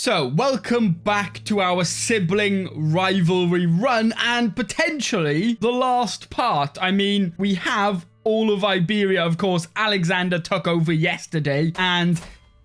So, welcome back to our sibling rivalry run and potentially the last part. I mean, we have all of Iberia, of course. Alexander took over yesterday and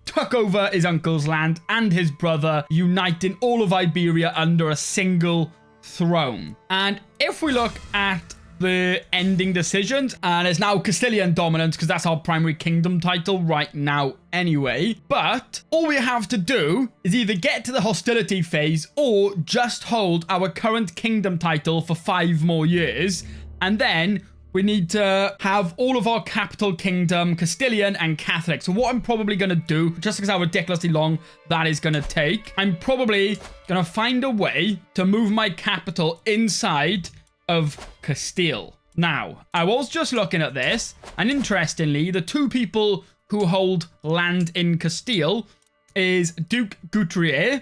took over his uncle's land and his brother, uniting all of Iberia under a single throne. And if we look at the ending decisions, and it's now Castilian dominance because that's our primary kingdom title right now anyway. But all we have to do is either get to the hostility phase or just hold our current kingdom title for 5 more years, and then we need to have all of our capital kingdom Castilian and Catholic. So what I'm probably going to do, just because how ridiculously long that is going to take, I'm probably going to find a way to move my capital inside of Castile. Now, I was just looking at this, and interestingly, the 2 people who hold land in Castile is Duke Guthrie,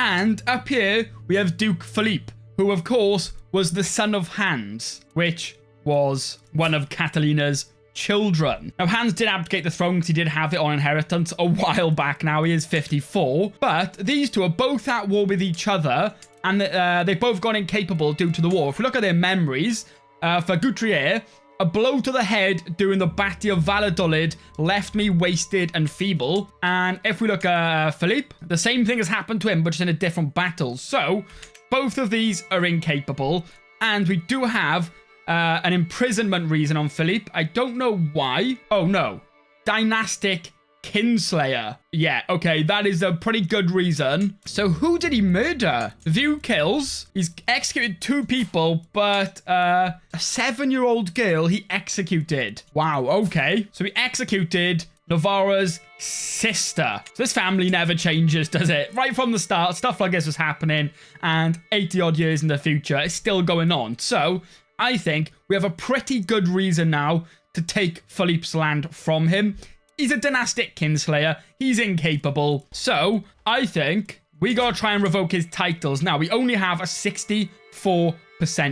and up here we have Duke Philippe, who of course was the son of Hans, which was one of Catalina's children. Now, Hans did abdicate the throne because he did have it on inheritance a while back now. He is 54. But these 2 are both at war with each other, and they've both gone incapable due to the war. If we look at their memories, for Guthrie, a blow to the head during the Battle of Valladolid left me wasted and feeble. And if we look at Philippe, the same thing has happened to him, but just in a different battle. So, both of these are incapable, and we do have an imprisonment reason on Philippe. I don't know why. Oh, no. Dynastic Kinslayer. Yeah, okay, that is a pretty good reason. So who did he murder? View kills. He's executed 2 people, but a 7-year-old girl he executed. Wow, okay. So he executed Navarra's sister. So this family never changes, does it? Right from the start, stuff like this was happening, and 80 odd years in the future, it's still going on. So I think we have a pretty good reason now to take Philippe's land from him. He's a dynastic kinslayer. He's incapable. So I think we gotta try and revoke his titles. Now, we only have a 64%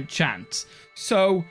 chance. So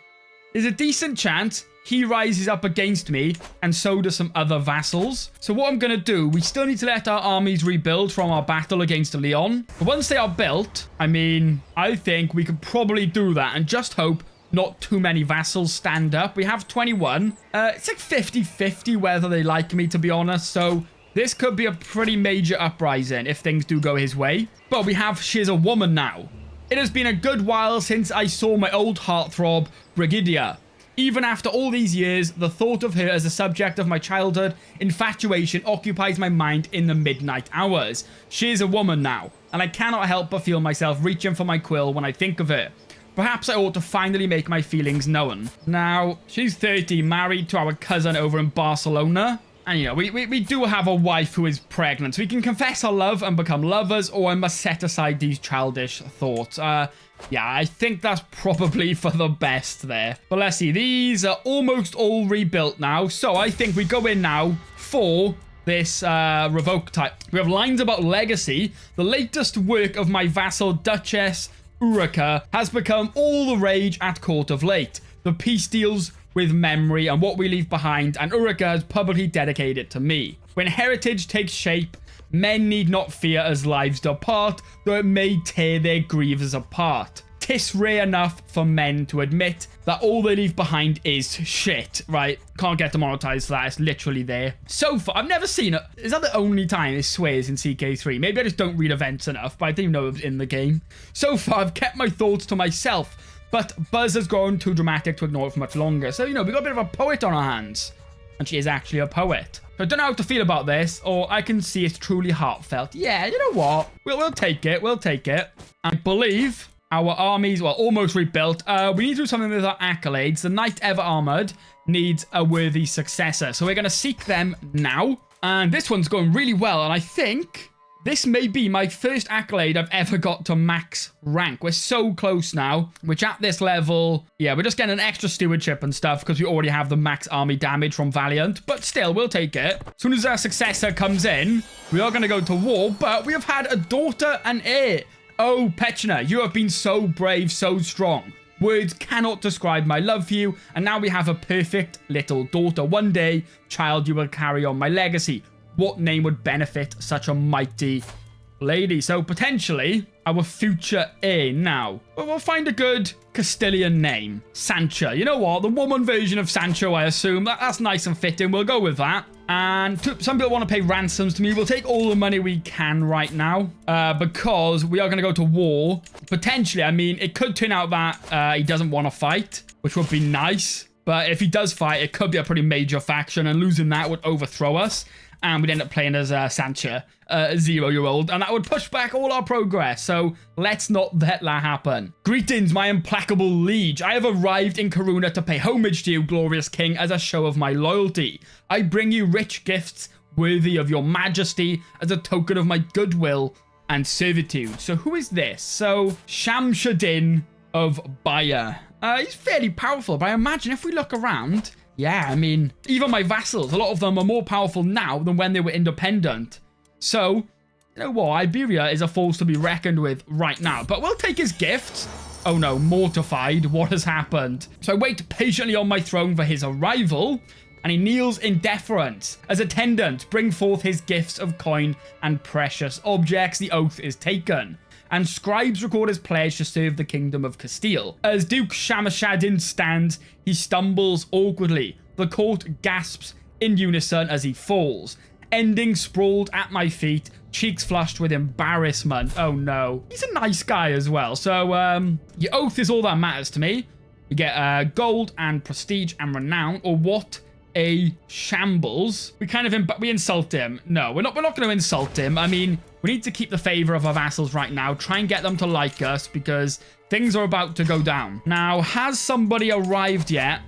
there's a decent chance he rises up against me, and so do some other vassals. So what I'm gonna do, we still need to let our armies rebuild from our battle against Leon. But once they are built, I mean, I think we could probably do that and just hope not too many vassals stand up. We have 21. It's like 50-50 whether they like me, to be honest. So this could be a pretty major uprising if things do go his way. But we have she's a woman now. It has been a good while since I saw my old heartthrob, Brigidia. Even after all these years, the thought of her as a subject of my childhood infatuation occupies my mind in the midnight hours. She is a woman now, and I cannot help but feel myself reaching for my quill when I think of her. Perhaps I ought to finally make my feelings known. Now, she's 30, married to our cousin over in Barcelona. And, you know, we do have a wife who is pregnant. So we can confess our love and become lovers, or I must set aside these childish thoughts. Yeah, I think that's probably for the best there. But let's see. These are almost all rebuilt now. So I think we go in now for this revoke type. We have lines about legacy. The latest work of my vassal Duchess Ulrica has become all the rage at court of late. The piece deals with memory and what we leave behind, and Ulrica has publicly dedicated it to me. When heritage takes shape, men need not fear as lives depart, though it may tear their griefs apart. 'Tis rare enough for men to admit that all they leave behind is shit, right? Can't get demonetized for that, it's literally there. So far, I've never seen it. Is that the only time it swears in CK3? Maybe I just don't read events enough, but I didn't even know it was in the game. So far, I've kept my thoughts to myself, but Buzz has grown too dramatic to ignore it for much longer. So, you know, we got a bit of a poet on our hands. And she is actually a poet. So I don't know how to feel about this, or I can see it's truly heartfelt. Yeah, you know what? We'll take it, we'll take it. I believe our armies, well, almost rebuilt. We need to do something with our accolades. The Knight Ever Armored needs a worthy successor. So we're going to seek them now. And this one's going really well. And I think this may be my first accolade I've ever got to max rank. We're so close now, which at this level, yeah, we're just getting an extra stewardship and stuff because we already have the max army damage from Valiant. But still, we'll take it. As soon as our successor comes in, we are going to go to war. But we have had a daughter and heir. Oh, Petchner, you have been so brave, so strong. Words cannot describe my love for you, and now we have a perfect little daughter. One day, child, you will carry on my legacy. What name would benefit such a mighty lady. So potentially our future heir now. But we'll find a good Castilian name. Sancho. You know what? The woman version of Sancho, I assume. That's nice and fitting. We'll go with that. And some people want to pay ransoms to me. We'll take all the money we can right now because we are going to go to war. Potentially, I mean, it could turn out that he doesn't want to fight, which would be nice. But if he does fight, it could be a pretty major faction, and losing that would overthrow us. And we'd end up playing as Sancho, a 0-year-old, and that would push back all our progress. So let's not let that happen. Greetings, my implacable liege. I have arrived in Coruna to pay homage to you, glorious king, as a show of my loyalty. I bring you rich gifts worthy of your majesty as a token of my goodwill and servitude. So who is this? So Shamsuddin of Bayer. He's fairly powerful, but I imagine if we look around, yeah, I mean, even my vassals, a lot of them are more powerful now than when they were independent. So, you know what? Iberia is a force to be reckoned with right now. But we'll take his gifts. Oh no, mortified. What has happened? So I wait patiently on my throne for his arrival, and he kneels in deference. As attendants bring forth his gifts of coin and precious objects, the oath is taken, and scribes record his pledge to serve the kingdom of Castile. As Duke Shamsuddin stands, he stumbles awkwardly. The court gasps in unison as he falls, ending sprawled at my feet, cheeks flushed with embarrassment. Oh no. He's a nice guy as well. So, your oath is all that matters to me. We get gold and prestige and renown, or what a shambles. We insult him. No, we're not going to insult him. I mean, we need to keep the favor of our vassals right now. Try and get them to like us because things are about to go down. Now, has somebody arrived yet?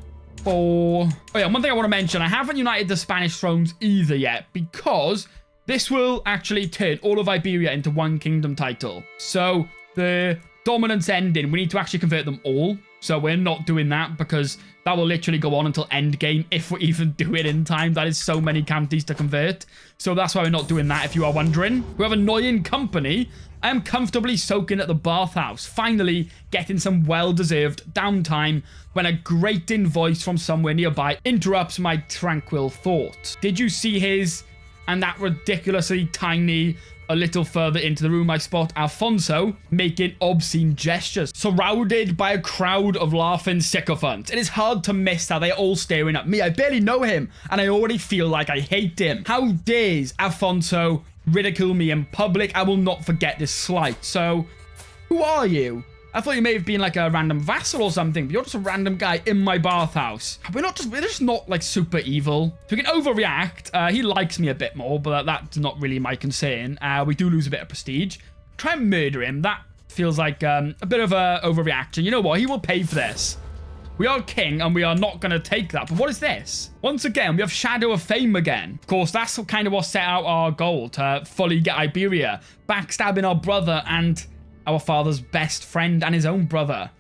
Oh yeah, one thing I want to mention, I haven't united the Spanish thrones either yet because this will actually turn all of Iberia into one kingdom title. So the dominance ending, we need to actually convert them all. So we're not doing that because that will literally go on until endgame if we even do it in time. That is so many counties to convert. So that's why we're not doing that, if you are wondering. We have annoying company. I am comfortably soaking at the bathhouse, finally getting some well-deserved downtime when a grating voice from somewhere nearby interrupts my tranquil thoughts. Did you see his? And that ridiculously tiny... A little further into the room, I spot Alfonso making obscene gestures, surrounded by a crowd of laughing sycophants. It is hard to miss how they're all staring at me. I barely know him, and I already feel like I hate him. How dares Alfonso ridicule me in public? I will not forget this slight. So, who are you? I thought you may have been like a random vassal or something, but you're just a random guy in my bathhouse. We're just not like super evil. So we can overreact. He likes me a bit more, but that's not really my concern. We do lose a bit of prestige. Try and murder him. That feels like a bit of a overreaction. You know what? He will pay for this. We are king, and we are not going to take that. But what is this? Once again, we have Shadow of Fame again. Of course, that's kind of what set out our goal, to fully get Iberia, backstabbing our brother and our father's best friend and his own brother.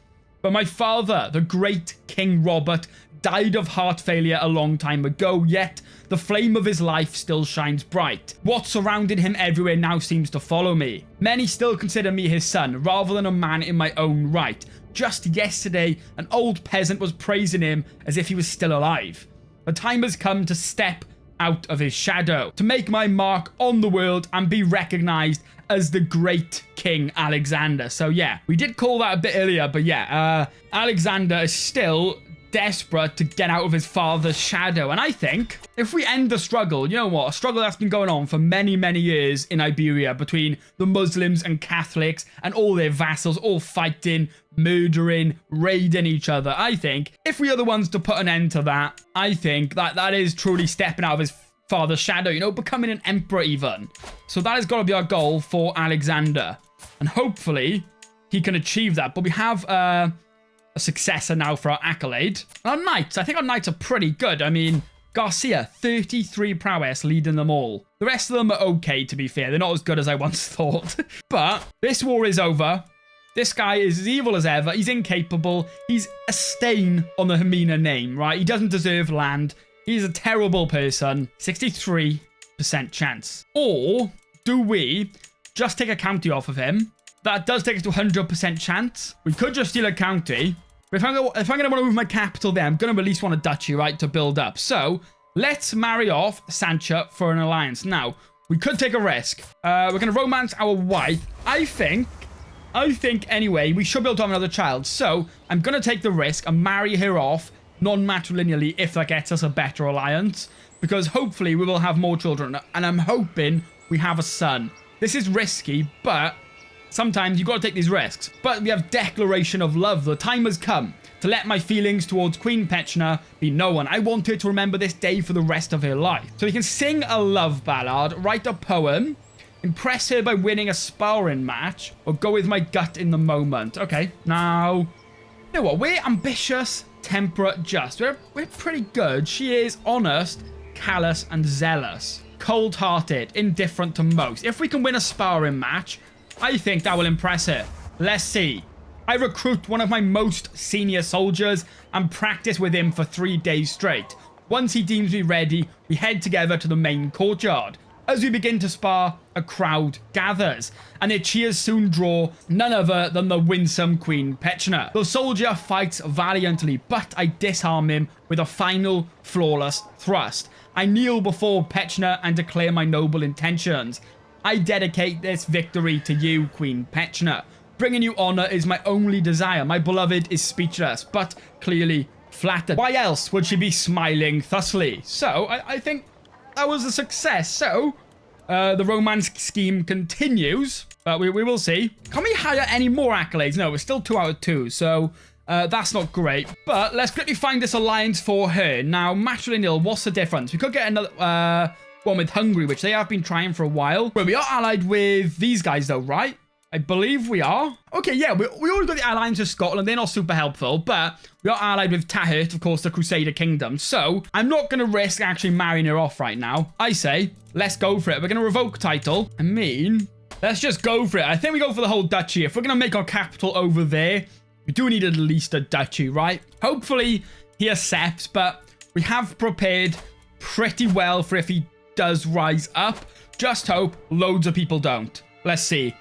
But my father, the great King Robert, died of heart failure a long time ago, yet the flame of his life still shines bright. What surrounded him everywhere now seems to follow me. Many still consider me his son, rather than a man in my own right. Just yesterday, an old peasant was praising him as if he was still alive. The time has come to step out of his shadow, to make my mark on the world and be recognized as the great King Alexander. So yeah, we did call that a bit earlier, but yeah, Alexander is still desperate to get out of his father's shadow. And I think if we end the struggle, you know what, a struggle that's been going on for many, many years in Iberia between the Muslims and Catholics and all their vassals, all fighting, murdering, raiding each other. I think if we are the ones to put an end to that, I think that is truly stepping out of his father's shadow, you know, becoming an emperor even. So that has got to be our goal for Alexander. And hopefully he can achieve that. But we have a successor now for our accolade. And our knights, I think our knights are pretty good. I mean, Garcia, 33 prowess, leading them all. The rest of them are okay, to be fair. They're not as good as I once thought. But this war is over. This guy is as evil as ever. He's incapable. He's a stain on the Hermina name, right? He doesn't deserve land. He's a terrible person. 63% chance. Or do we just take a county off of him? That does take us to 100% chance. We could just steal a county. But if I'm going to want to move my capital there, I'm going to at least want a duchy, right, to build up. So let's marry off Sancho for an alliance. Now, We could take a risk. We're going to romance our wife. I think anyway, we should be able to have another child. So I'm going to take the risk and marry her off non-matrilineally if that gets us a better alliance. Because hopefully we will have more children. And I'm hoping we have a son. This is risky, but sometimes you've got to take these risks. But we have declaration of love. The time has come to let my feelings towards Queen Petchna be known. I want her to remember this day for the rest of her life. So we can sing a love ballad, write a poem, impress her by winning a sparring match, or go with my gut in the moment. Okay, now, you know what? We're ambitious, temperate, just. We're pretty good. She is honest, callous, and zealous. Cold-hearted, indifferent to most. If we can win a sparring match, I think that will impress her. Let's see. I recruit one of my most senior soldiers and practice with him for 3 days straight. Once he deems me ready, we head together to the main courtyard. As we begin to spar, a crowd gathers, and their cheers soon draw none other than the winsome Queen Petchna. The soldier fights valiantly, but I disarm him with a final, flawless thrust. I kneel before Petchna and declare my noble intentions. I dedicate this victory to you, Queen Petchna. Bringing you honor is my only desire. My beloved is speechless, but clearly flattered. Why else would she be smiling thusly? So, I think that was a success. So, the romance scheme continues, but we will see. Can we hire any more accolades? No, we're still 2 out of 2, so that's not great. But let's quickly find this alliance for her. Now, matrilineal, what's the difference? We could get another one with Hungary, which they have been trying for a while. But we are allied with these guys, though, right? I believe we are. Okay, yeah, we already got the alliance with Scotland. They're not super helpful, but we are allied with Tahit, of course, the Crusader Kingdom. So I'm not going to risk actually marrying her off right now. I say, let's go for it. We're going to revoke title. I mean, let's just go for it. I think we go for the whole duchy. If we're going to make our capital over there, we do need at least a duchy, right? Hopefully he accepts, but we have prepared pretty well for if he does rise up. Just hope loads of people don't. Let's see.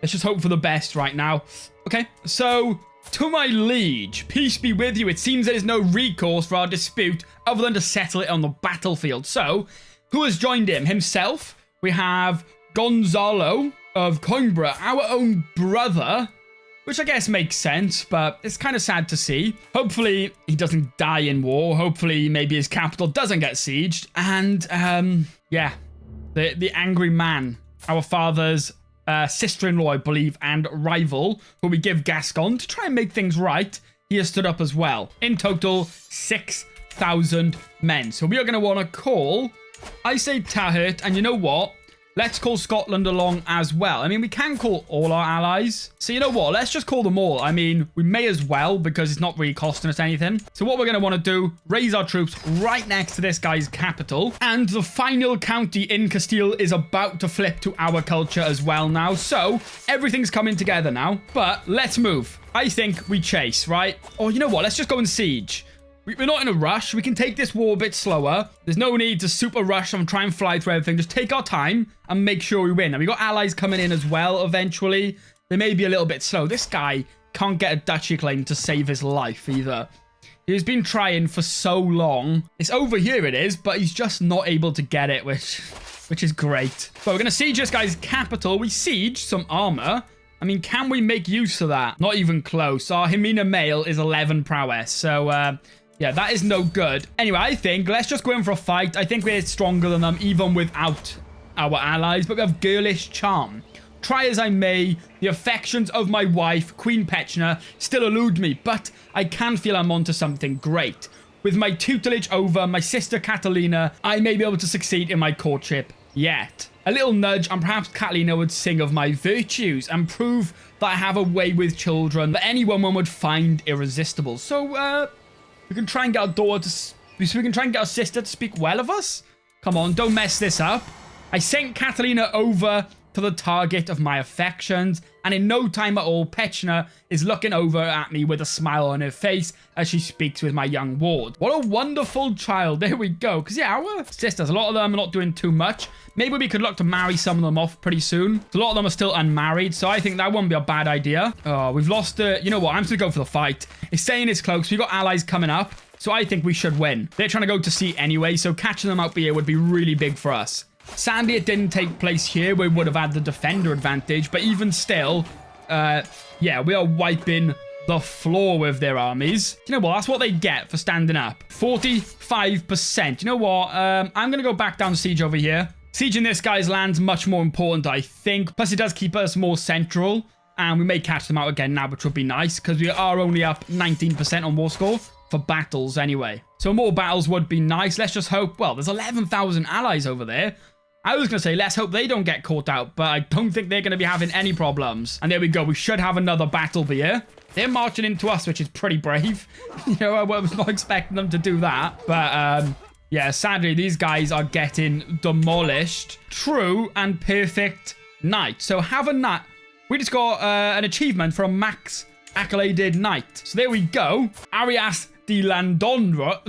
Let's just hope for the best right now. Okay, so, to my liege, peace be with you. It seems there is no recourse for our dispute other than to settle it on the battlefield. So, who has joined him? Himself. We have Gonzalo of Coimbra, our own brother, which I guess makes sense, but it's kind of sad to see. Hopefully, he doesn't die in war. Hopefully, maybe his capital doesn't get sieged. And, yeah, the angry man, our father's sister-in-law, I believe, and rival, who we give Gascon to try and make things right. He has stood up as well. In total, 6,000 men. So we are going to want to call, I say Tahit, and you know what? Let's call Scotland along as well. I mean, we can call all our allies. So you know what? Let's just call them all. I mean, we may as well because it's not really costing us anything. So what we're going to want to do, raise our troops right next to this guy's capital. And the final county in Castile is about to flip to our culture as well now. So everything's coming together now. But let's move. I think we chase, right? Or you know what? Let's just go and siege. We're not in a rush. We can take this war a bit slower. There's no need to super rush and try and fly through everything. Just take our time and make sure we win. And we got allies coming in as well eventually. They may be a little bit slow. This guy can't get a duchy claim to save his life either. He's been trying for so long. It's over here it is, but he's just not able to get it, which is great. But we're going to siege this guy's capital. We siege some armor. I mean, can we make use of that? Not even close. Our Himina male is 11 prowess. So, yeah, that is no good. Anyway, I think let's just go in for a fight. I think we're stronger than them even without our allies, but we have girlish charm. Try as I may, the affections of my wife, Queen Petchna, still elude me, but I can feel I'm onto something great. With my tutelage over my sister Catalina, I may be able to succeed in my courtship yet. A little nudge and perhaps Catalina would sing of my virtues and prove that I have a way with children that any woman would find irresistible. So, we can try and get our daughter to... we can try and get our sister to speak well of us? Come on, don't mess this up. I sent Catalina over to the target of my affections, and in no time at all, Petchna is looking over at me with a smile on her face as she speaks with my young ward. What a wonderful child. There we go. Because, yeah, our sisters, a lot of them are not doing too much. Maybe we could look to marry some of them off pretty soon. A lot of them are still unmarried, so I think that wouldn't be a bad idea. Oh, we've lost you know what? I'm just going to go for the fight. It's saying it's close. We've got allies coming up, so I think we should win. They're trying to go to sea anyway, so catching them out here would be really big for us. Sadly, it didn't take place here. We would have had the defender advantage. But even still, yeah, we are wiping the floor with their armies. You know what? That's what they get for standing up. 45%. You know what? I'm going to go back down siege over here. Sieging this guy's land's much more important, I think. Plus, it does keep us more central. And we may catch them out again now, which would be nice. Because we are only up 19% on war score for battles anyway. So more battles would be nice. Let's just hope. Well, there's 11,000 allies over there. I was going to say, let's hope they don't get caught out. But I don't think they're going to be having any problems. And there we go. We should have another battle here. They're marching into us, which is pretty brave. You know, I was not expecting them to do that. But, yeah, sadly, these guys are getting demolished. True and perfect knight. So have a knight. We just got an achievement for a max accoladed knight. So there we go. Arias de Landonra.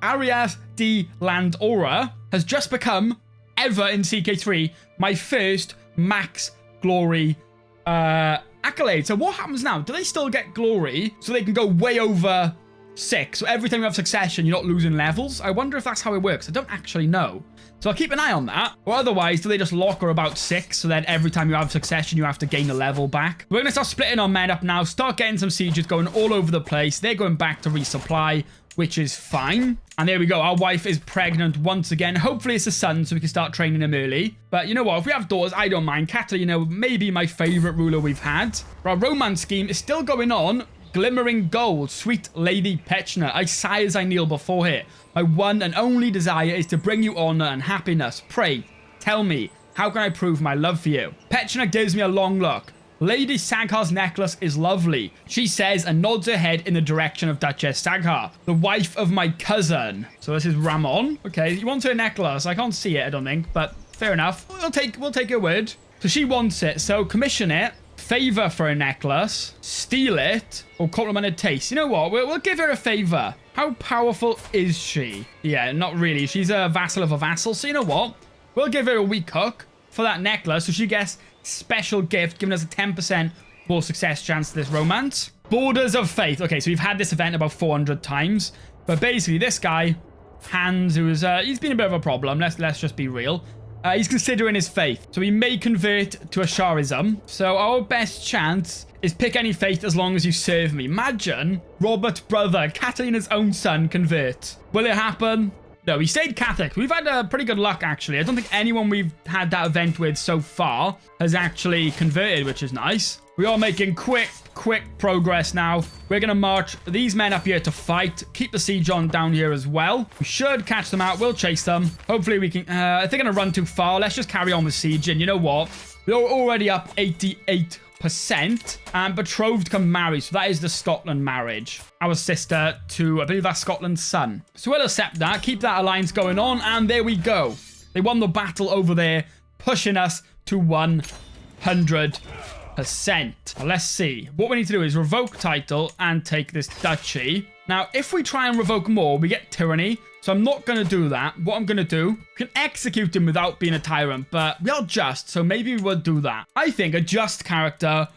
Arias de Landora has just become, ever in CK3, my first max glory accolade. So what happens now? Do they still get glory so they can go way over 6? So every time you have succession, you're not losing levels? I wonder if that's how it works. I don't actually know. So I'll keep an eye on that. Or otherwise, do they just lock her about 6? So then every time you have succession, you have to gain a level back. We're going to start splitting our men up now. Start getting some sieges going all over the place. They're going back to resupply, which is fine. And there we go. Our wife is pregnant once again. Hopefully it's a son, so we can start training him early. But you know what? If we have daughters, I don't mind. Catalina, maybe my favorite ruler we've had. Our romance scheme is still going on. Glimmering gold, sweet Lady Petchner, I sigh as I kneel before her. My one and only desire is to bring you honor and happiness. Pray, tell me, how can I prove my love for you? Petchner gives me a long look. Lady Saghar's necklace is lovely, she says and nods her head in the direction of Duchess Saghar, the wife of my cousin. So this is Ramon. Okay, he wants her necklace. I can't see it, I don't think, but fair enough. We'll take her word. So she wants it, so commission it. Favor for a necklace, steal it, or complimented taste. You know what? We'll give her a favor. How powerful is she? Yeah, not really. She's a vassal of a vassal. So you know what? We'll give her a weak hook for that necklace. So she gets special gift, giving us a 10% more success chance to this romance. Borders of Faith. Okay, so we've had this event about 400 times. But basically, this guy, Hans, who is, he's been a bit of a problem. Let's just be real. He's considering his faith, so he may convert to Asharism. So our best chance is pick any faith as long as you serve me. Imagine Robert's brother, Catalina's own son, convert. Will it happen? No, he stayed Catholic. We've had pretty good luck, actually. I don't think anyone we've had that event with so far has actually converted, which is nice. We are making quick progress now. We're going to march these men up here to fight. Keep the siege on down here as well. We should catch them out. We'll chase them. Hopefully we can... if they're going to run too far, let's just carry on with siege. And you know what? We're already up 88%. And betrothed can marry. So that is the Scotland marriage. Our sister to, I believe that's Scotland's son. So we'll accept that. Keep that alliance going on. And there we go. They won the battle over there, pushing us to 100%. Let's see. What we need to do is revoke title and take this duchy. Now, if we try and revoke more, we get tyranny. So I'm not going to do that. What I'm going to do, we can execute him without being a tyrant, but we are just, so maybe we would do that. I think a just character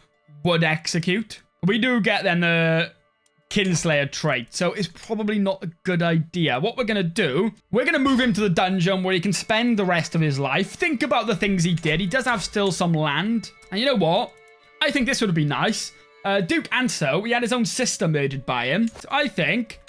would execute. We do get then the Kinslayer trait, so it's probably not a good idea. What we're going to do, we're going to move him to the dungeon where he can spend the rest of his life. Think about the things he did. He does have still some land. And you know what? I think this would be nice. Duke Anso, he had his own sister murdered by him. So I think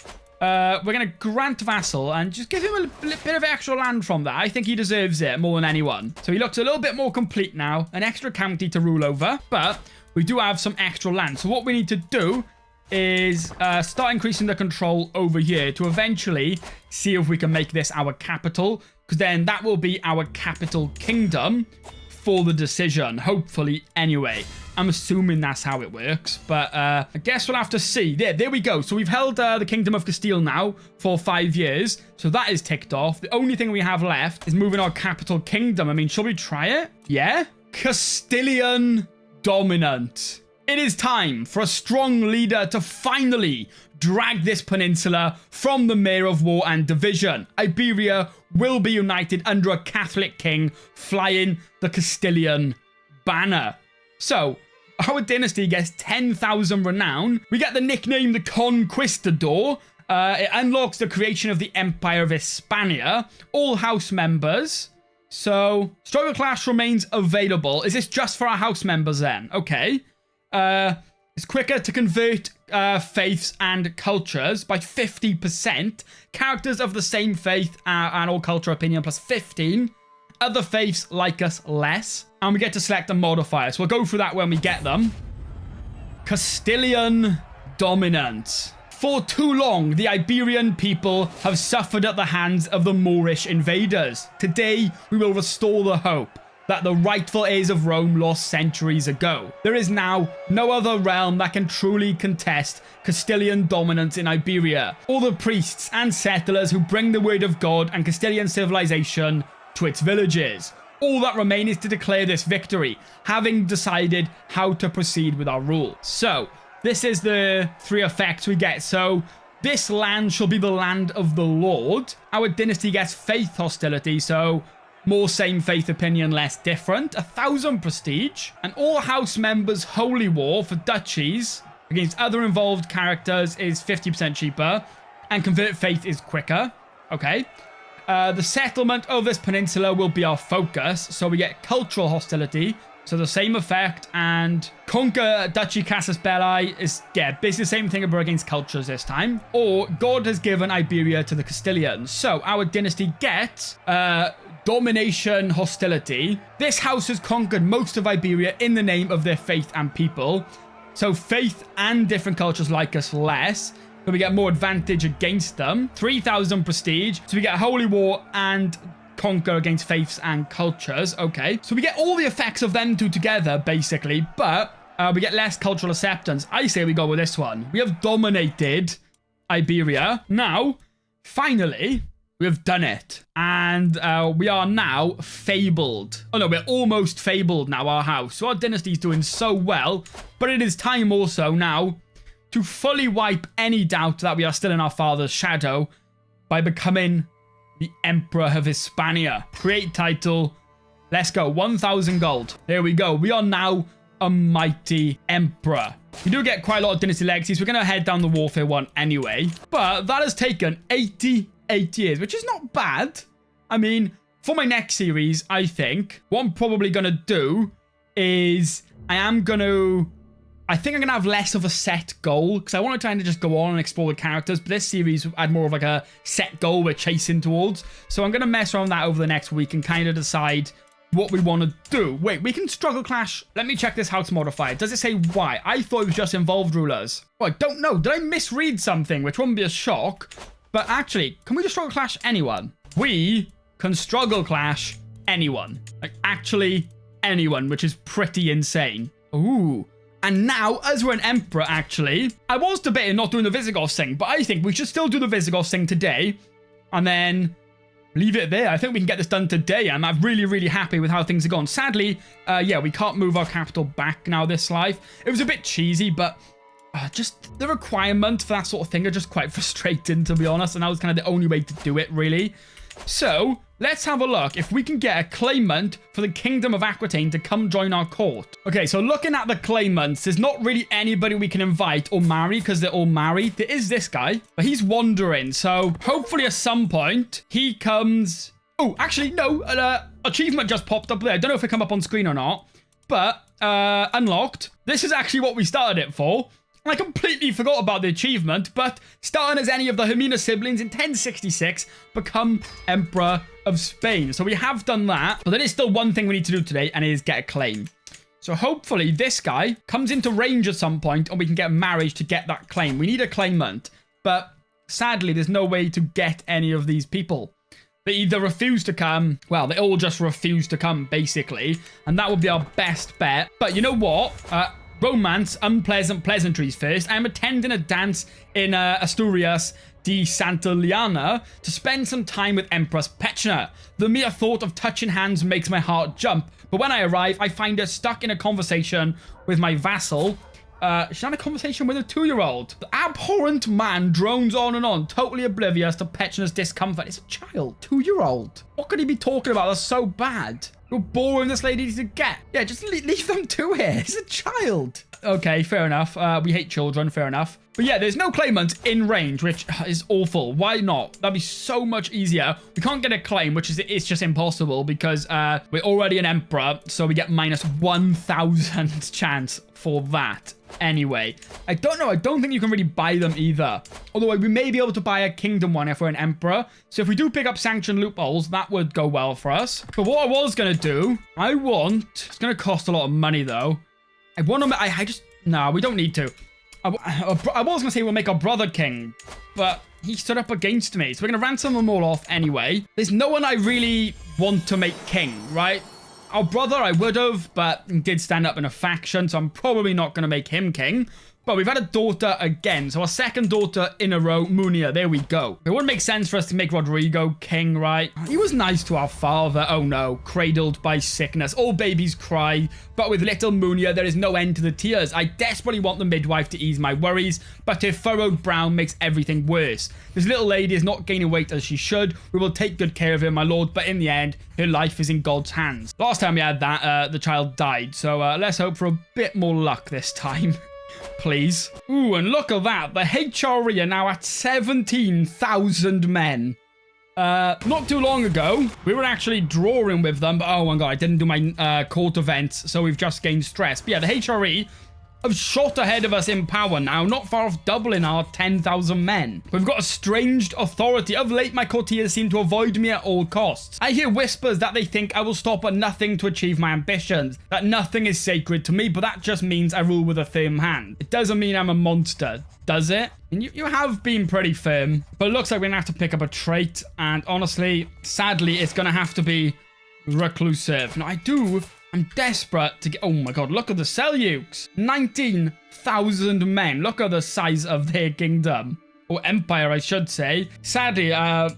we're going to grant vassal and just give him a bit of extra land from that. I think he deserves it more than anyone. So he looks a little bit more complete now. An extra county to rule over, but we do have some extra land. So what we need to do is start increasing the control over here to eventually see if we can make this our capital, because then that will be our capital kingdom for the decision, hopefully anyway. I'm assuming that's how it works, but I guess we'll have to see. There we go. So we've held the Kingdom of Castile now for 5 years, so that is ticked off. The only thing we have left is moving our capital kingdom. I mean, shall we try it? Yeah? Castilian dominant. It is time for a strong leader to finally drag this peninsula from the Mayor of War and Division. Iberia will be united under a Catholic king flying the Castilian banner. So, our dynasty gets 10,000 renown. We get the nickname the Conquistador. It unlocks the creation of the Empire of Hispania. All house members. So, Struggle Clash remains available. Is this just for our house members then? Okay. It's quicker to convert faiths and cultures by 50%. Characters of the same faith and or culture opinion plus 15. Other faiths like us less. And we get to select a modifier. So we'll go through that when we get them. Castilian dominance. For too long, the Iberian people have suffered at the hands of the Moorish invaders. Today, we will restore the hope that the rightful heirs of Rome lost centuries ago. There is now no other realm that can truly contest Castilian dominance in Iberia. All the priests and settlers who bring the word of God and Castilian civilization to its villages. All that remains is to declare this victory, having decided how to proceed with our rule. So, this is the 3 effects we get. So, this land shall be the land of the Lord. Our dynasty gets faith hostility, so more same faith opinion, less different. 1,000 prestige. And all house members' holy war for duchies against other involved characters is 50% cheaper. And convert faith is quicker. Okay. The settlement of this peninsula will be our focus. So we get cultural hostility. So the same effect, and conquer Duchy Casus Belli is, yeah, basically the same thing but against cultures this time. Or God has given Iberia to the Castilians. So our dynasty gets domination hostility. This house has conquered most of Iberia in the name of their faith and people. So faith and different cultures like us less. But we get more advantage against them. 3,000 prestige. So we get holy war and conquer against faiths and cultures. Okay, so we get all the effects of them two together basically, but we get less cultural acceptance. I say we go with this one. We have dominated Iberia. Now finally we have done it, and we are now fabled. Oh no, we're almost fabled now, our house. So our dynasty is doing so well, but it is time also now to fully wipe any doubt that we are still in our father's shadow by becoming the Emperor of Hispania. Create title. Let's go. 1,000 gold. There we go. We are now a mighty emperor. We do get quite a lot of dynasty legacies. We're going to head down the warfare one anyway. But that has taken 88 years, which is not bad. I mean, for my next series, I think what I'm probably going to do is I think I'm going to have less of a set goal, because I want to try and just go on and explore the characters, but this series had more of like a set goal we're chasing towards. So I'm going to mess around that over the next week and kind of decide what we want to do. Wait, we can struggle clash. Let me check this house modifier. Does it say why? I thought it was just involved rulers. Oh, I don't know. Did I misread something? Which wouldn't be a shock. But actually, can we just struggle clash anyone? We can struggle clash anyone. Like, actually anyone, which is pretty insane. Ooh. And now, as we're an emperor, actually, I was debating not doing the Visigoth thing, but I think we should still do the Visigoth thing today and then leave it there. I think we can get this done today. I'm really, really happy with how things have gone. Sadly, yeah, we can't move our capital back now this life. It was a bit cheesy, but just the requirement for that sort of thing are just quite frustrating, to be honest, and that was kind of the only way to do it, really. So, let's have a look if we can get a claimant for the Kingdom of Aquitaine to come join our court. Okay, so looking at the claimants, there's not really anybody we can invite or marry because they're all married. There is this guy, but he's wandering. So hopefully at some point he comes... Oh, actually, no. Achievement just popped up there. I don't know if it come up on screen or not, but unlocked. This is actually what we started it for. I completely forgot about the achievement, but starting as any of the Hermina siblings in 1066, become Emperor of Spain. So we have done that, but there is still one thing we need to do today, and it is get a claim. So hopefully this guy comes into range at some point, and we can get marriage to get that claim. We need a claimant, but sadly, there's no way to get any of these people. They either refuse to come, well, they all just refuse to come, basically, and that would be our best bet. But you know what? Romance, unpleasant pleasantries first. I'm attending a dance in Asturias de Santa Liana to spend some time with Empress Petchna. The mere thought of touching hands makes my heart jump, but when I arrive, I find her stuck in a conversation with my vassal. She's having a conversation with a 2-year-old. The abhorrent man drones on and on, totally oblivious to Petchna's discomfort. It's a child, 2-year-old. What could he be talking about that's so bad? You're boring this lady to get. Yeah, just leave them to it. It's a child. Okay, fair enough. We hate children, fair enough. But yeah, there's no claimant in range, which is awful. Why not? That'd be so much easier. We can't get a claim, which is it's just impossible because we're already an emperor, so we get minus 1,000 chance for that. Anyway, I don't know. I don't think you can really buy them either. Although we may be able to buy a kingdom one if we're an emperor. So if we do pick up sanction loopholes, that would go well for us. But what I was going to do, it's going to cost a lot of money though. No, we don't need to. I was going to say we'll make our brother king, but he stood up against me. So we're going to ransom them all off anyway. There's no one I really want to make king, right? Our brother I would have, but he did stand up in a faction, so I'm probably not going to make him king. But we've had a daughter again, so our second daughter in a row, Munia. There we go. It wouldn't make sense for us to make Rodrigo king, right? He was nice to our father. Oh no, cradled by sickness. All babies cry, but with little Munia, there is no end to the tears. I desperately want the midwife to ease my worries, but her furrowed brow makes everything worse. This little lady is not gaining weight as she should. We will take good care of her, my lord, but in the end, her life is in God's hands. Last time we had that, the child died, so let's hope for a bit more luck this time. Please. Ooh, and look at that. The HRE are now at 17,000 men. Not too long ago, we were actually drawing with them, but oh my god, I didn't do my court events, so we've just gained stress. But yeah, the HRE have shot ahead of us in power now, not far off doubling our 10,000 men. We've got estranged authority. Of late, my courtiers seem to avoid me at all costs. I hear whispers that they think I will stop at nothing to achieve my ambitions, that nothing is sacred to me, but that just means I rule with a firm hand. It doesn't mean I'm a monster, does it? And you have been pretty firm, but it looks like we're gonna have to pick up a trait, and honestly, sadly, it's gonna have to be reclusive. Now, I'm desperate to get... Oh my god, look at the Seljuks. 19,000 men. Look at the size of their kingdom. Or empire, I should say. Sadly, I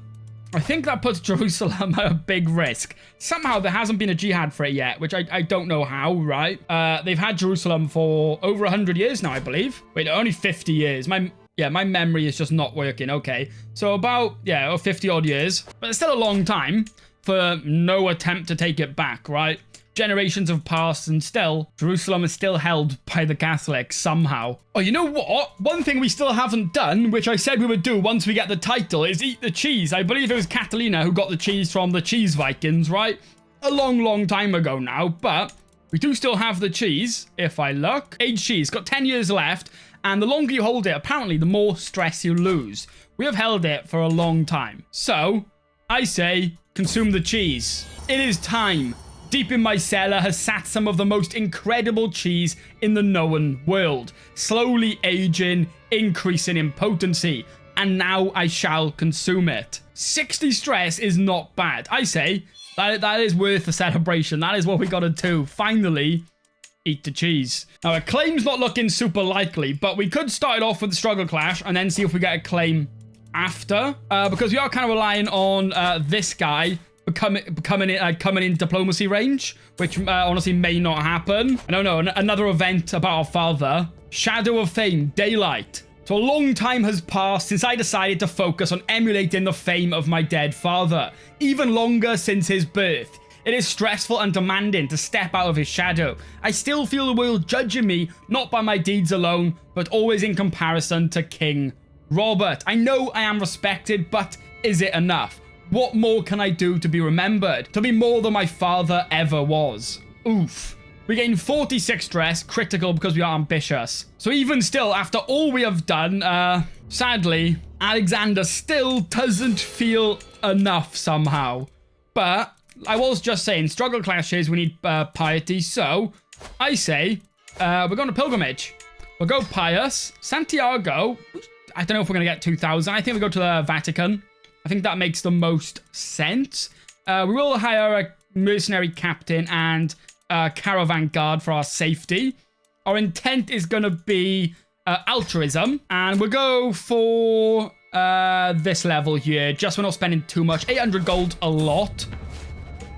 think that puts Jerusalem at a big risk. Somehow there hasn't been a jihad for it yet, which I don't know how, right? They've had Jerusalem for over 100 years now, I believe. Wait, only 50 years. My memory is just not working. Okay, so about, 50 odd years. But it's still a long time for no attempt to take it back, right? Generations have passed and still, Jerusalem is still held by the Catholics somehow. Oh, you know what? One thing we still haven't done, which I said we would do once we get the title, is eat the cheese. I believe it was Catalina who got the cheese from the cheese Vikings, right? A long, long time ago now, but we do still have the cheese, if I look. Aged cheese, got 10 years left, and the longer you hold it, apparently, the more stress you lose. We have held it for a long time. So, I say, consume the cheese. It is time. Deep in my cellar has sat some of the most incredible cheese in the known world, slowly aging, increasing in potency, and now I shall consume it. 60 stress is not bad. I say, that is worth the celebration. That is what we gotta do. Finally, eat the cheese. Now, a claim's not looking super likely, but we could start it off with the struggle clash and then see if we get a claim after, because we are kind of relying on this guy coming in diplomacy range, which honestly may not happen. I don't know. Another event about our father. Shadow of Fame, Daylight. So a long time has passed since I decided to focus on emulating the fame of my dead father. Even longer since his birth. It is stressful and demanding to step out of his shadow. I still feel the world judging me, not by my deeds alone, but always in comparison to King Robert. I know I am respected, but is it enough? What more can I do to be remembered? To be more than my father ever was. Oof. We gain 46 stress, critical because we are ambitious. So even still, after all we have done, sadly, Alexander still doesn't feel enough somehow. But I was just saying, struggle clashes, we need piety. So I say, we're going to pilgrimage. We'll go pious. Santiago, I don't know if we're going to get 2,000. I think we go to the Vatican. I think that makes the most sense. We will hire a mercenary captain and a caravan guard for our safety. Our intent is going to be altruism. And we'll go for this level here. Just we're not spending too much. 800 gold, a lot.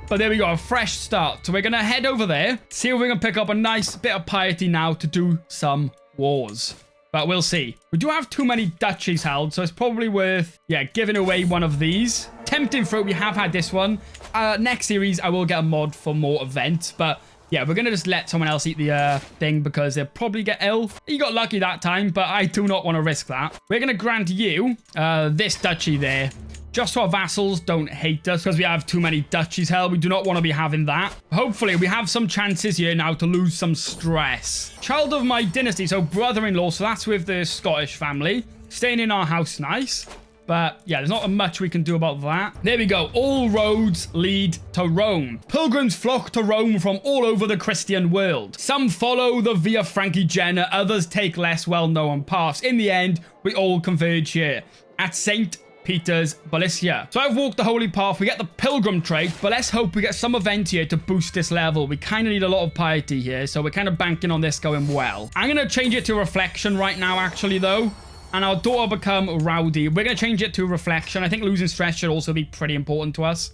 But there we go, a fresh start. So we're going to head over there. See if we can pick up a nice bit of piety now to do some wars. But we'll see. We do have too many duchies held, so it's probably worth, giving away one of these. Tempting fruit, we have had this one. Next series, I will get a mod for more events, but Yeah, we're going to just let someone else eat the thing because they'll probably get ill. You got lucky that time, but I do not want to risk that. We're going to grant you this duchy there. Just so our vassals don't hate us because we have too many duchies. Hell, we do not want to be having that. Hopefully, we have some chances here now to lose some stress. Child of my dynasty, so brother-in-law. So that's with the Scottish family. Staying in our house, nice. But yeah, there's not much we can do about that. There we go. All roads lead to Rome. Pilgrims flock to Rome from all over the Christian world. Some follow the Via Francigena, others take less well-known paths. In the end, we all converge here at St. Peter's Balicia. So I've walked the holy path. We get the pilgrim trait, but let's hope we get some event here to boost this level. We kind of need a lot of piety here, so we're kind of banking on this going well. I'm going to change it to reflection right now, actually, though. And our daughter become rowdy. We're going to change it to reflection. I think losing stress should also be pretty important to us.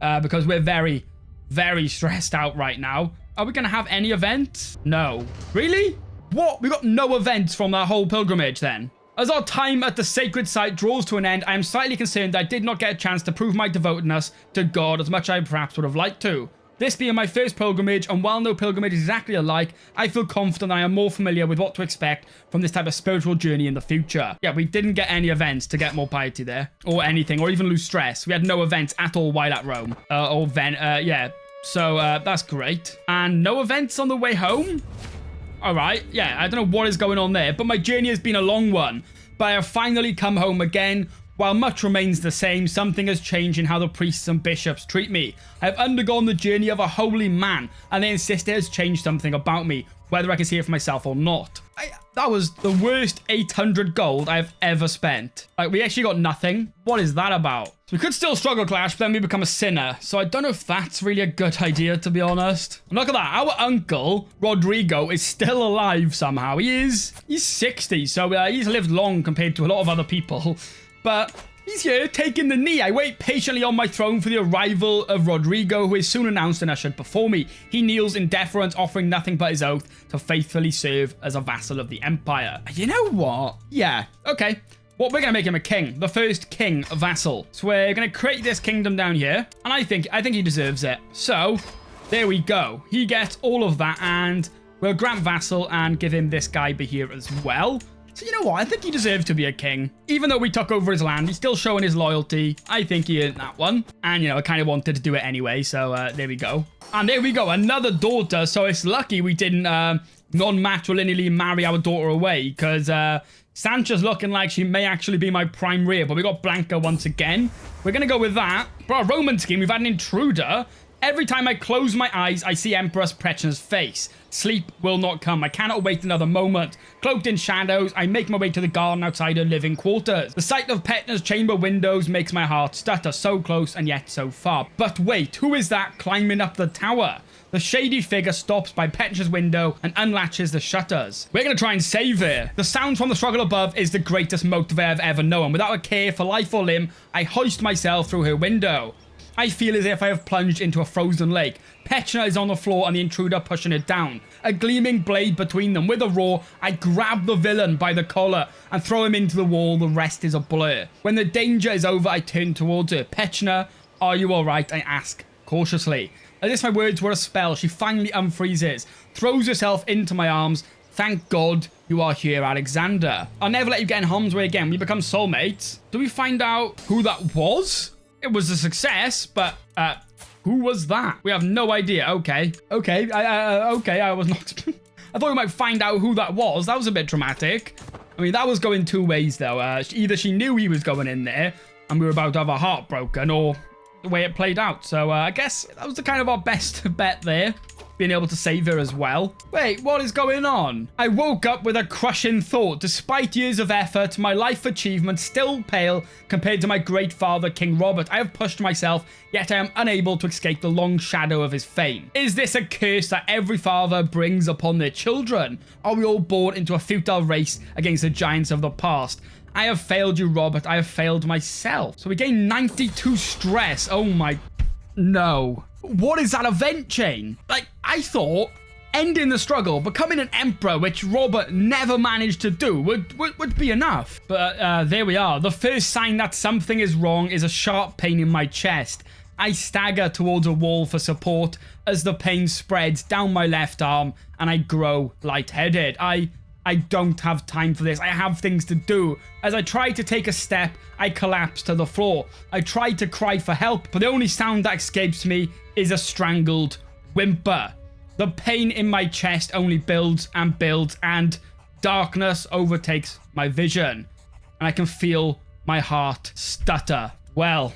Because we're very, very stressed out right now. Are we going to have any events? No. Really? What? We got no events from that whole pilgrimage then? As our time at the sacred site draws to an end, I am slightly concerned that I did not get a chance to prove my devotedness to God as much as I perhaps would have liked to. This being my first pilgrimage, and while no pilgrimage is exactly alike, I feel confident I am more familiar with what to expect from this type of spiritual journey in the future. Yeah, we didn't get any events to get more piety there, or anything, or even lose stress. We had no events at all while at Rome, yeah. So, that's great. And no events on the way home? Alright, yeah, I don't know what is going on there, but my journey has been a long one. But I have finally come home again. While much remains the same, something has changed in how the priests and bishops treat me. I have undergone the journey of a holy man, and they insist it has changed something about me, whether I can see it for myself or not. That was the worst 800 gold I've ever spent. Like, we actually got nothing. What is that about? So we could still struggle clash, but then we become a sinner. So I don't know if that's really a good idea, to be honest. And look at that. Our uncle, Rodrigo, is still alive somehow. He's 60, so he's lived long compared to a lot of other people. But he's here, taking the knee. I wait patiently on my throne for the arrival of Rodrigo, who is soon announced and ushered before me. He kneels in deference, offering nothing but his oath to faithfully serve as a vassal of the empire. You know what? Yeah, okay. Well, we're going to make him a king, the first king vassal. So we're going to create this kingdom down here, and I think he deserves it. So there we go. He gets all of that, and we'll grant vassal and give him this guy here as well. So you know what? I think he deserves to be a king. Even though we took over his land, he's still showing his loyalty. I think he earned that one. And, you know, I kind of wanted to do it anyway. So there we go. And there we go. Another daughter. So it's lucky we didn't non-matrilineally marry our daughter away. Because Sancha's looking like she may actually be my prime rear. But we got Blanca once again. We're going to go with that. For our Roman scheme, we've had an intruder. Every time I close my eyes, I see Empress Pretchner's face. Sleep will not come. I cannot wait another moment. Cloaked in shadows, I make my way to the garden outside her living quarters. The sight of Petner's chamber windows makes my heart stutter. So close and yet so far. But wait, who is that climbing up the tower? The shady figure stops by Petner's window and unlatches the shutters. We're going to try and save her. The sound from the struggle above is the greatest motivator I've ever known. Without a care for life or limb, I hoist myself through her window. I feel as if I have plunged into a frozen lake. Petchner is on the floor and the intruder pushing it down. A gleaming blade between them. With a roar, I grab the villain by the collar and throw him into the wall. The rest is a blur. When the danger is over, I turn towards her. Petchner, are you alright? I ask cautiously. As if my words were a spell, she finally unfreezes, throws herself into my arms. Thank God you are here, Alexander. I'll never let you get in harm's way again. We become soulmates. Do we find out who that was? It was a success, but who was that? We have no idea. Okay. I was not... I thought we might find out who that was. That was a bit dramatic. I mean, that was going two ways, though. Either she knew he was going in there, and we were about to have our heart broken, or the way it played out. So I guess that was the kind of our best bet there. Being able to save her as well. Wait, what is going on? I woke up with a crushing thought. Despite years of effort, my life achievements still pale compared to my great father, King Robert. I have pushed myself, yet I am unable to escape the long shadow of his fame. Is this a curse that every father brings upon their children? Are we all born into a futile race against the giants of the past? I have failed you, Robert. I have failed myself. So we gain 92 stress. Oh my... No. What is that event chain? Like, I thought ending the struggle, becoming an emperor, which Robert never managed to do, would be enough. But there we are. The first sign that something is wrong is a sharp pain in my chest. I stagger towards a wall for support as the pain spreads down my left arm and I grow lightheaded. I don't have time for this. I have things to do. As I try to take a step, I collapse to the floor. I try to cry for help, but the only sound that escapes me is a strangled whimper. The pain in my chest only builds and builds, and darkness overtakes my vision. And I can feel my heart stutter. Well,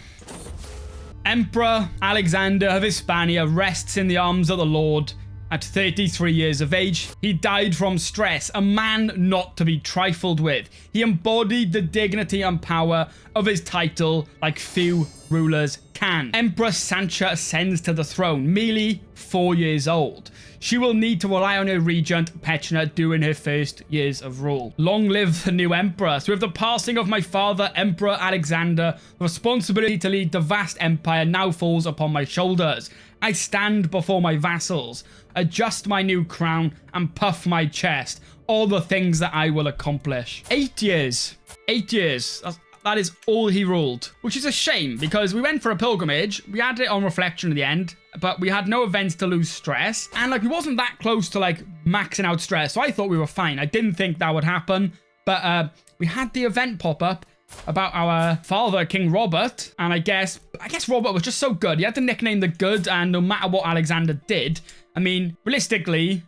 Emperor Alexander of Hispania rests in the arms of the Lord at 33 years of age. He died from stress, a man not to be trifled with. He embodied the dignity and power of his title like few rulers can. Empress Sancha ascends to the throne, merely 4 years old. She will need to rely on her regent, Petra, during her first years of rule. Long live the new empress. With the passing of my father, Emperor Alexander, the responsibility to lead the vast empire now falls upon my shoulders. I stand before my vassals, adjust my new crown, and puff my chest. All the things that I will accomplish. 8 years. 8 years. That is all he ruled, which is a shame because we went for a pilgrimage. We had it on reflection at the end, but we had no events to lose stress. And like, we wasn't that close to like maxing out stress. So I thought we were fine. I didn't think that would happen, but we had the event pop up about our father, King Robert. And I guess Robert was just so good. He had the nickname the Good, and no matter what Alexander did, I mean, realistically,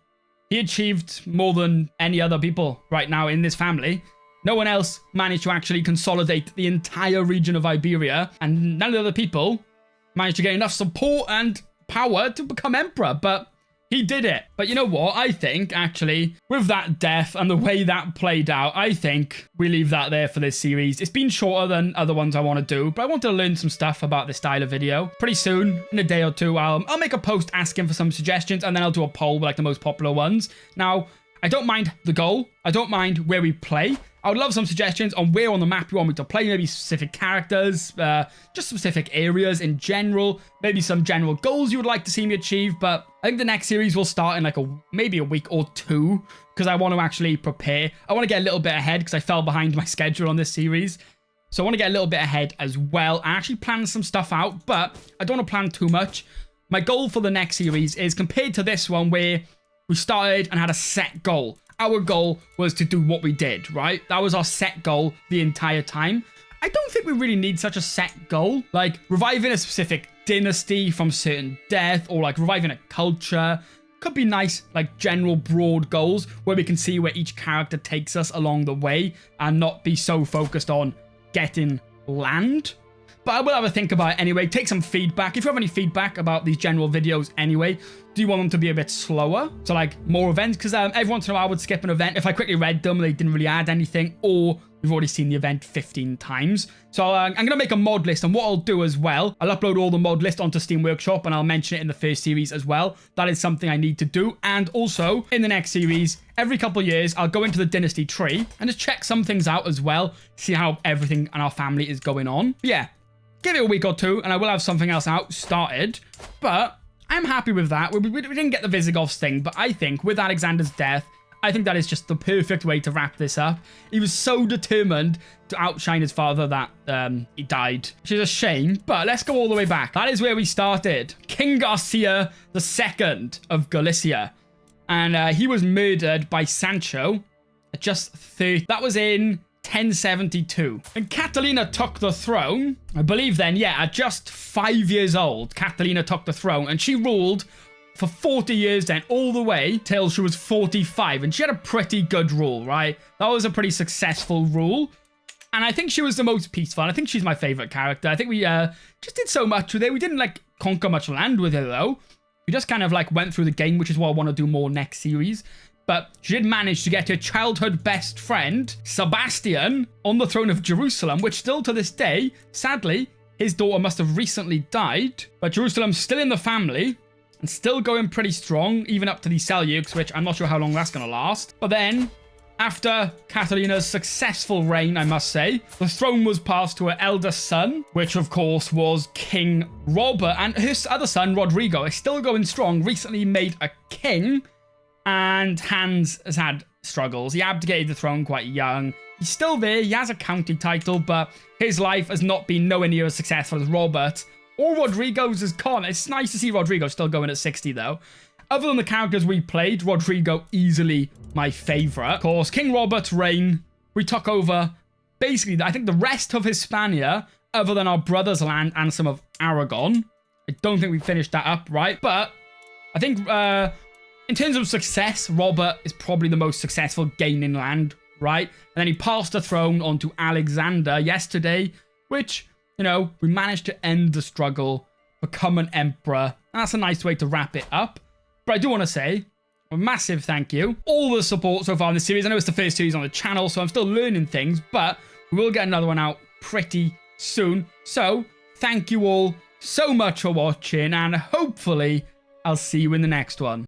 he achieved more than any other people right now in this family. No one else managed to actually consolidate the entire region of Iberia, and none of the other people managed to get enough support and power to become emperor, but he did it. But you know what? I think, actually, with that death and the way that played out, I think we leave that there for this series. It's been shorter than other ones I want to do, but I want to learn some stuff about this style of video. Pretty soon, in a day or two, I'll make a post asking for some suggestions, and then I'll do a poll with like the most popular ones. Now, I don't mind the goal. I don't mind where we play. I would love some suggestions on where on the map you want me to play, maybe specific characters, just specific areas in general, maybe some general goals you would like to see me achieve, but I think the next series will start in like maybe a week or two, because I want to actually prepare. I want to get a little bit ahead because I fell behind my schedule on this series. So I want to get a little bit ahead as well. I actually plan some stuff out, but I don't want to plan too much. My goal for the next series is compared to this one where we started and had a set goal. Our goal was to do what we did, right? That was our set goal the entire time. I don't think we really need such a set goal. Like reviving a specific dynasty from certain death, or like reviving a culture. Could be nice, like general broad goals where we can see where each character takes us along the way and not be so focused on getting land. But I will have a think about it anyway. Take some feedback. If you have any feedback about these general videos anyway, do you want them to be a bit slower? So like more events? Because every once in a while I would skip an event if I quickly read them and they didn't really add anything, or we've already seen the event 15 times. So I'm going to make a mod list, and what I'll do as well, I'll upload all the mod list onto Steam Workshop and I'll mention it in the first series as well. That is something I need to do. And also in the next series, every couple of years, I'll go into the dynasty tree and just check some things out as well. See how everything in our family is going on. But yeah. Give it a week or two, and I will have something else out started. But I'm happy with that. We didn't get the Visigoths thing, but I think with Alexander's death, I think that is just the perfect way to wrap this up. He was so determined to outshine his father that he died, which is a shame. But let's go all the way back. That is where we started. King Garcia II of Galicia. And he was murdered by Sancho at just 30. That was in 1072. And Catalina took the throne, I believe then, yeah, at just 5 years old, Catalina took the throne, and she ruled for 40 years then, all the way till she was 45, and she had a pretty good rule, right? That was a pretty successful rule, and I think she was the most peaceful, and I think she's my favorite character. I think we just did so much with her. We didn't, like, conquer much land with her, though. We just kind of, like, went through the game, which is what I want to do more next series. But she did manage to get her childhood best friend, Sebastian, on the throne of Jerusalem, which still to this day, sadly, his daughter must have recently died. But Jerusalem's still in the family and still going pretty strong, even up to the Seljuks, which I'm not sure how long that's going to last. But then, after Catalina's successful reign, I must say, the throne was passed to her eldest son, which of course was King Robert. And his other son, Rodrigo, is still going strong, recently made a king. And Hans has had struggles. He abdicated the throne quite young. He's still there. He has a county title, but his life has not been nowhere near as successful as Robert All Rodrigo's is gone. It's nice to see Rodrigo still going at 60, though. Other than the characters we played, Rodrigo easily my favorite. Of course, King Robert's reign. We took over, basically, I think the rest of Hispania, other than our brother's land and some of Aragon. I don't think we finished that up, right? But I think in terms of success, Robert is probably the most successful gaining land, right? And then he passed the throne on to Alexander yesterday, which, you know, we managed to end the struggle, become an emperor. And that's a nice way to wrap it up. But I do want to say a massive thank you. All the support so far in the series. I know it's the first series on the channel, so I'm still learning things, but we will get another one out pretty soon. So thank you all so much for watching, and hopefully I'll see you in the next one.